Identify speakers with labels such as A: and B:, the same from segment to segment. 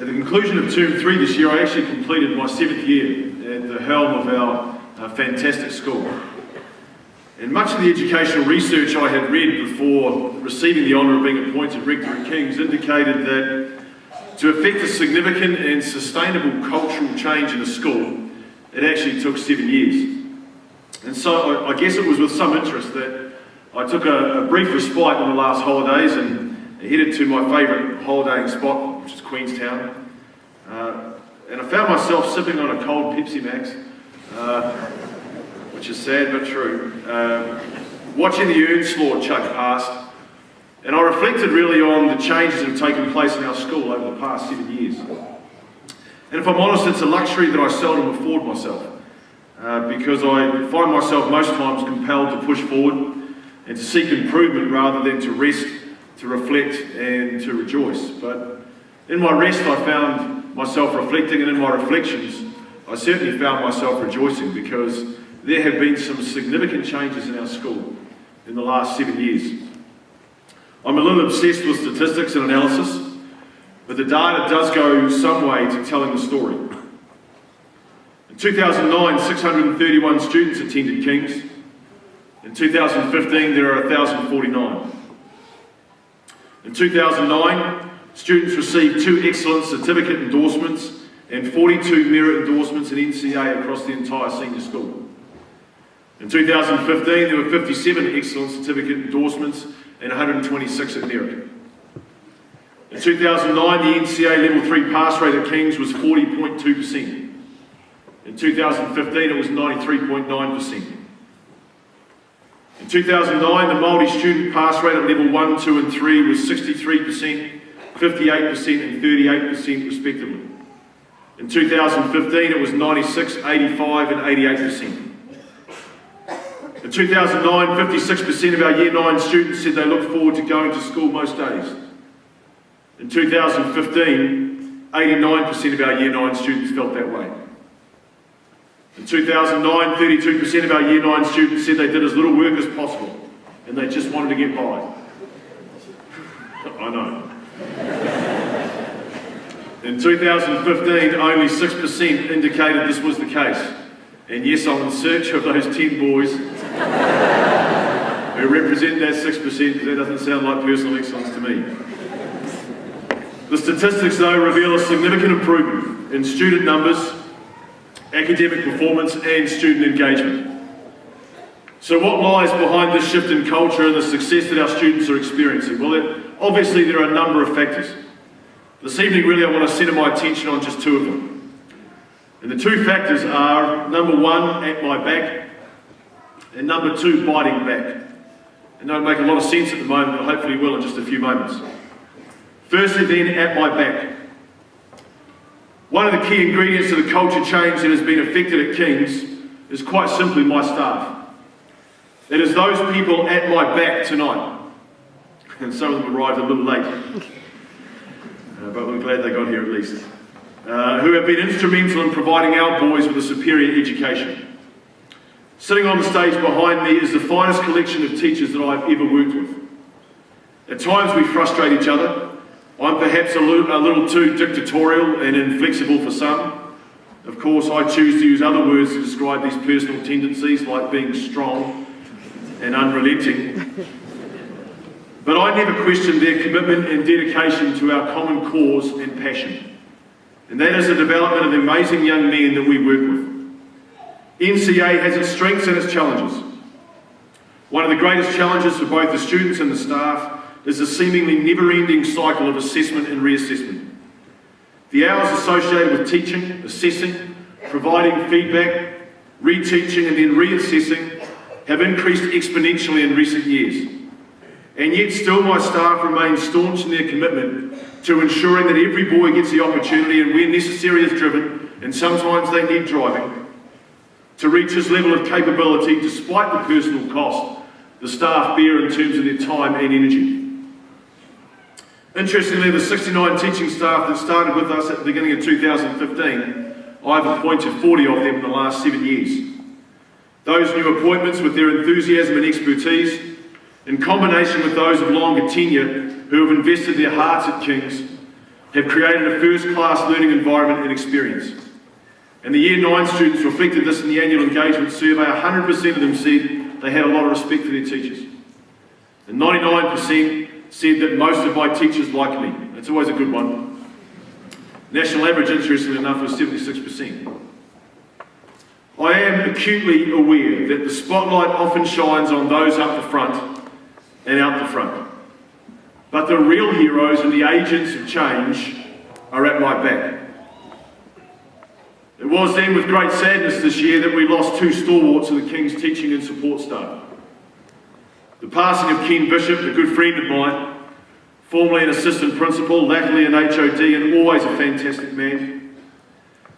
A: At the conclusion of Term 3 this year, I actually completed my 7th year at the helm of our fantastic school. And much of the educational research I had read before receiving the honour of being appointed Rector at King's indicated that to effect a significant and sustainable cultural change in a school, it actually took 7 years. And so I guess it was with some interest that I took a brief respite on the last holidays and headed to my favourite holidaying spot, which is Queenstown. And I found myself sipping on a cold Pepsi Max, which is sad but true, watching the Earnslaw chug past, and I reflected really on the changes that have taken place in our school over the past 7 years. And if I'm honest, it's a luxury that I seldom afford myself, because I find myself most times compelled to push forward and to seek improvement rather than to rest, to reflect and to rejoice. But in my rest I found myself reflecting, and in my reflections I certainly found myself rejoicing, because there have been some significant changes in our school in the last 7 years. I'm a little obsessed with statistics and analysis, but the data does go some way to telling the story. In 2009, 631 students attended King's. In 2015, there are 1,049. In 2009, students received 2 excellent certificate endorsements and 42 merit endorsements in NCA across the entire senior school. In 2015, there were 57 excellent certificate endorsements and 126 at merit. In 2009, the NCA Level 3 pass rate at King's was 40.2%. In 2015, it was 93.9%. In 2009, the Māori student pass rate at Level 1, 2 and 3 was 63%, 58% and 38% respectively. In 2015, it was 96, 85 and 88%. In 2009, 56% of our Year 9 students said they looked forward to going to school most days. In 2015, 89% of our Year 9 students felt that way. In 2009, 32% of our Year 9 students said they did as little work as possible and they just wanted to get by. I know. In 2015, only 6% indicated this was the case. And yes, I'm in search of those 10 boys who represent that 6%, because that doesn't sound like personal excellence to me. The statistics, though, reveal a significant improvement in student numbers, academic performance and student engagement. So what lies behind this shift in culture and the success that our students are experiencing? Well, obviously there are a number of factors. This evening really I want to center my attention on just 2 of them. And the 2 factors are, number 1, at my back, and number 2, biting back. And they don't make a lot of sense at the moment, but hopefully will in just a few moments. Firstly then, at my back. One of the key ingredients to the culture change that has been effected at King's is quite simply my staff. It is those people at my back tonight, and some of them arrived a little late, but we're glad they got here at least, who have been instrumental in providing our boys with a superior education. Sitting on the stage behind me is the finest collection of teachers that I've ever worked with. At times we frustrate each other. I'm perhaps a little too dictatorial and inflexible for some. Of course, I choose to use other words to describe these personal tendencies, like being strong and unrelenting. But I never question their commitment and dedication to our common cause and passion. And that is the development of the amazing young men that we work with. NCA has its strengths and its challenges. One of the greatest challenges for both the students and the staff is the seemingly never-ending cycle of assessment and reassessment. The hours associated with teaching, assessing, providing feedback, reteaching and then reassessing have increased exponentially in recent years. And yet still my staff remain staunch in their commitment to ensuring that every boy gets the opportunity, and where necessary is driven, and sometimes they need driving, to reach his level of capability despite the personal cost the staff bear in terms of their time and energy. Interestingly, the 69 teaching staff that started with us at the beginning of 2015, I've appointed 40 of them in the last 7 years. Those new appointments, with their enthusiasm and expertise, in combination with those of longer tenure who have invested their hearts at King's, have created a first-class learning environment and experience. And the Year 9 students reflected this in the annual engagement survey. 100% of them said they had a lot of respect for their teachers. And 99% said that most of my teachers like me. That's always a good one. National average, interestingly enough, was 76%. I am acutely aware that the spotlight often shines on those up the front and out the front. But the real heroes and the agents of change are at my back. It was then with great sadness this year that we lost two stalwarts of the King's teaching and support staff. The passing of Ken Bishop, a good friend of mine, formerly an assistant principal, latterly an HOD and always a fantastic man,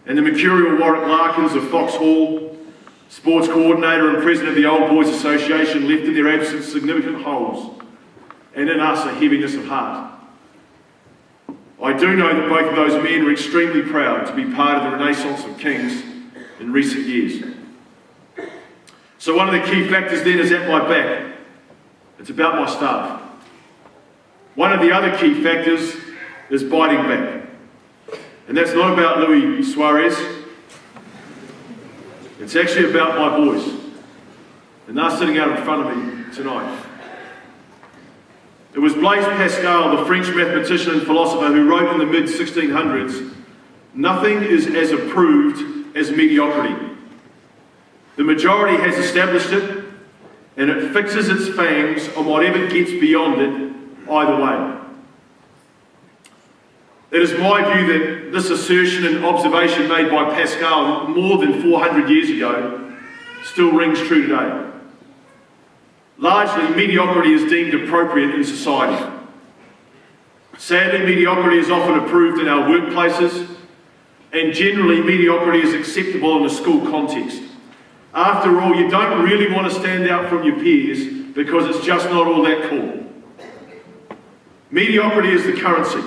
A: and the mercurial Warwick Larkins of Fox Hall, sports coordinator and president of the Old Boys Association, left in their absence significant holes, and in us a heaviness of heart. I do know that both of those men were extremely proud to be part of the Renaissance of Kings in recent years. So one of the key factors then is at my back. It's about my staff. One of the other key factors is biting back. And that's not about Luis Suarez. It's actually about my boys. And they're sitting out in front of me tonight. It was Blaise Pascal, the French mathematician and philosopher, who wrote in the mid-1600s, "Nothing is as approved as mediocrity. The majority has established it, and it fixes its fangs on whatever gets beyond it, either way." It is my view that this assertion and observation made by Pascal more than 400 years ago still rings true today. Largely, mediocrity is deemed appropriate in society. Sadly, mediocrity is often approved in our workplaces, and generally mediocrity is acceptable in a school context. After all, you don't really want to stand out from your peers because it's just not all that cool. Mediocrity is the currency.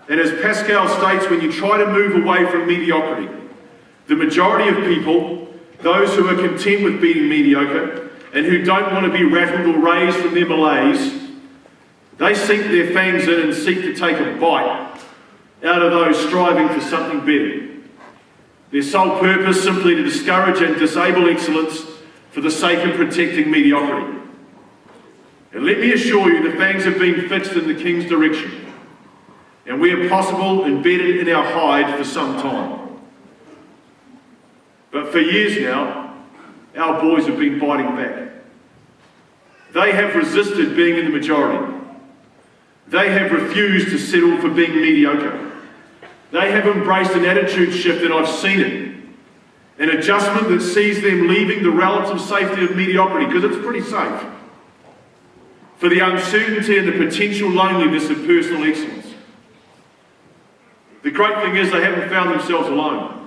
A: And as Pascal states, when you try to move away from mediocrity, the majority of people, those who are content with being mediocre, and who don't want to be rattled or raised from their malaise, they sink their fangs in and seek to take a bite out of those striving for something better. Their sole purpose simply to discourage and disable excellence for the sake of protecting mediocrity. And let me assure you, the fangs have been fixed in the King's direction, and where possible, embedded in our hide for some time. But for years now, our boys have been biting back. They have resisted being in the majority. They have refused to settle for being mediocre. They have embraced an attitude shift, and I've seen it. An adjustment that sees them leaving the relative safety of mediocrity, because it's pretty safe, for the uncertainty and the potential loneliness of personal excellence. The great thing is they haven't found themselves alone.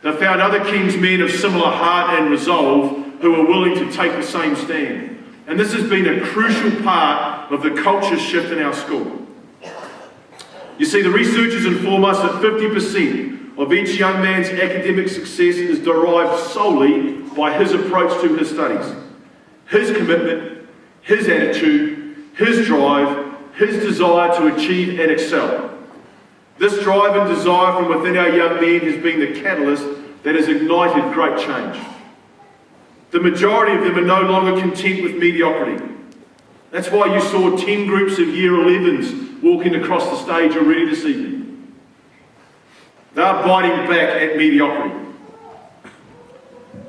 A: They've found other King's men of similar heart and resolve who are willing to take the same stand. And this has been a crucial part of the culture shift in our school. You see, the researchers inform us that 50% of each young man's academic success is derived solely by his approach to his studies, his commitment, his attitude, his drive, his desire to achieve and excel. This drive and desire from within our young men has been the catalyst that has ignited great change. The majority of them are no longer content with mediocrity. That's why you saw 10 groups of Year 11s walking across the stage already this evening. They're biting back at mediocrity.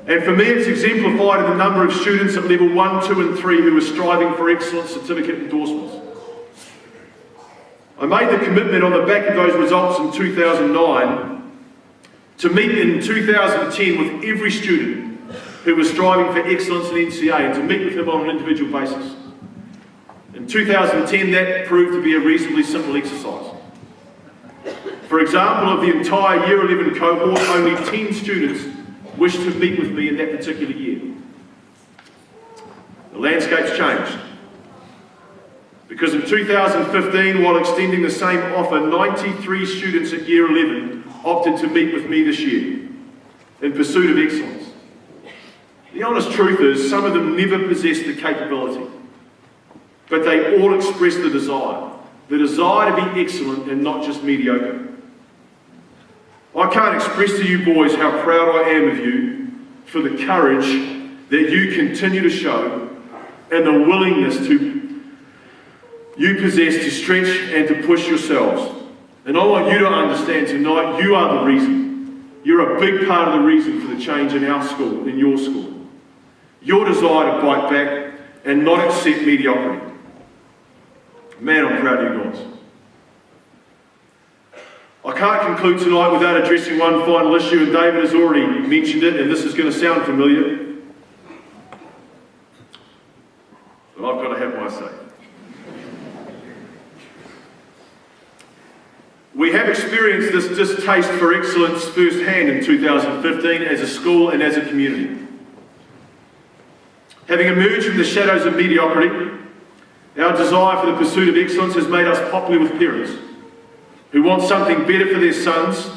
A: And for me, it's exemplified in the number of students at level 1, 2 and 3 who are striving for excellence certificate endorsements. I made the commitment on the back of those results in 2009 to meet in 2010 with every student who was striving for excellence in NCA and to meet with them on an individual basis. In 2010, that proved to be a reasonably simple exercise. For example, of the entire Year 11 cohort, only 10 students wished to meet with me in that particular year. The landscape's changed. Because in 2015, while extending the same offer, 93 students at Year 11 opted to meet with me this year in pursuit of excellence. The honest truth is, some of them never possessed the capability, but they all expressed the desire. the desire to be excellent and not just mediocre. I can't express to you boys how proud I am of you for the courage that you continue to show and the willingness you possess to stretch and to push yourselves. And I want you to understand tonight, you are the reason. You're a big part of the reason for the change in our school, in your school. Your desire to bite back and not accept mediocrity. Man, I'm proud of you guys. I can't conclude tonight without addressing one final issue, and David has already mentioned it, and this is going to sound familiar, but I've got to have my say. We have experienced this distaste for excellence firsthand in 2015 as a school and as a community. Having emerged from the shadows of mediocrity, our desire for the pursuit of excellence has made us popular with parents who want something better for their sons,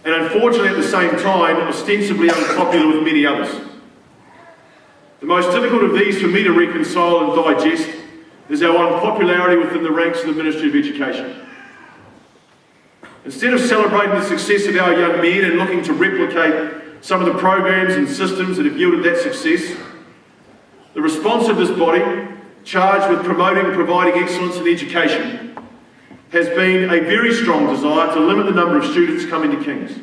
A: and unfortunately at the same time, ostensibly unpopular with many others. The most difficult of these for me to reconcile and digest is our unpopularity within the ranks of the Ministry of Education. Instead of celebrating the success of our young men and looking to replicate some of the programs and systems that have yielded that success, the response of this body, charged with promoting and providing excellence in education, has been a very strong desire to limit the number of students coming to King's.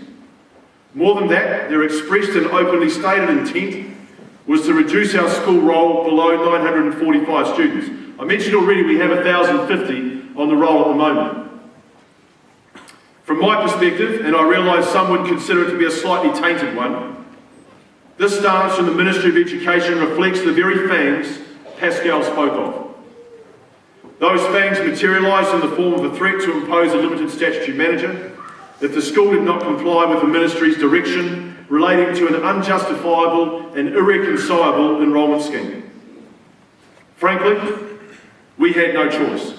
A: More than that, their expressed and openly stated intent was to reduce our school roll below 945 students. I mentioned already we have 1,050 on the roll at the moment. From my perspective, and I realise some would consider it to be a slightly tainted one, this stance from the Ministry of Education reflects the very fangs Pascal spoke of. Those fangs materialised in the form of a threat to impose a limited statutory manager if the school did not comply with the Ministry's direction relating to an unjustifiable and irreconcilable enrolment scheme. Frankly, we had no choice,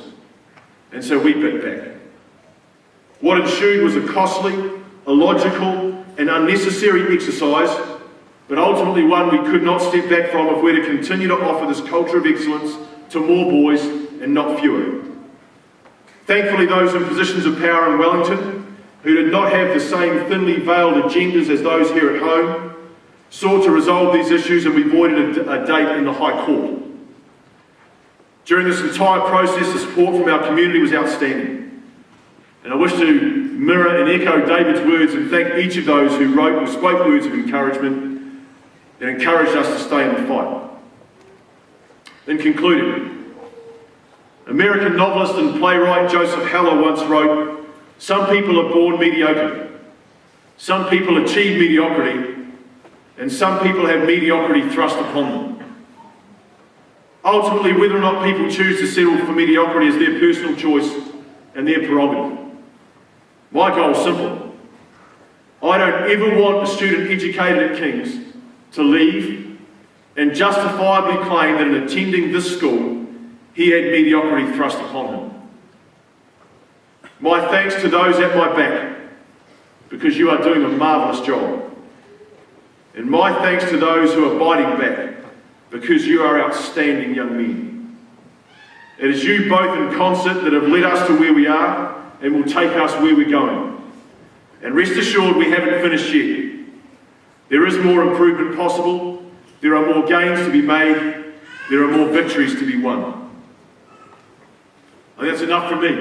A: and so we bit back. What ensued was a costly, illogical and unnecessary exercise, but ultimately one we could not step back from if we're to continue to offer this culture of excellence to more boys and not fewer. Thankfully, those in positions of power in Wellington, who did not have the same thinly veiled agendas as those here at home, sought to resolve these issues, and we voided a date in the High Court. During this entire process, the support from our community was outstanding. And I wish to mirror and echo David's words and thank each of those who wrote and spoke words of encouragement and encouraged us to stay in the fight. In concluding, American novelist and playwright Joseph Heller once wrote, "Some people are born mediocre, some people achieve mediocrity, and some people have mediocrity thrust upon them." Ultimately, whether or not people choose to settle for mediocrity is their personal choice and their prerogative. My goal is simple. I don't ever want a student educated at King's to leave and justifiably claim that in attending this school, he had mediocrity thrust upon him. My thanks to those at my back, because you are doing a marvellous job. And my thanks to those who are biting back, because you are outstanding young men. It is you both in concert that have led us to where we are and will take us where we're going. And rest assured, we haven't finished yet. There is more improvement possible, there are more gains to be made, there are more victories to be won. And that's enough from me.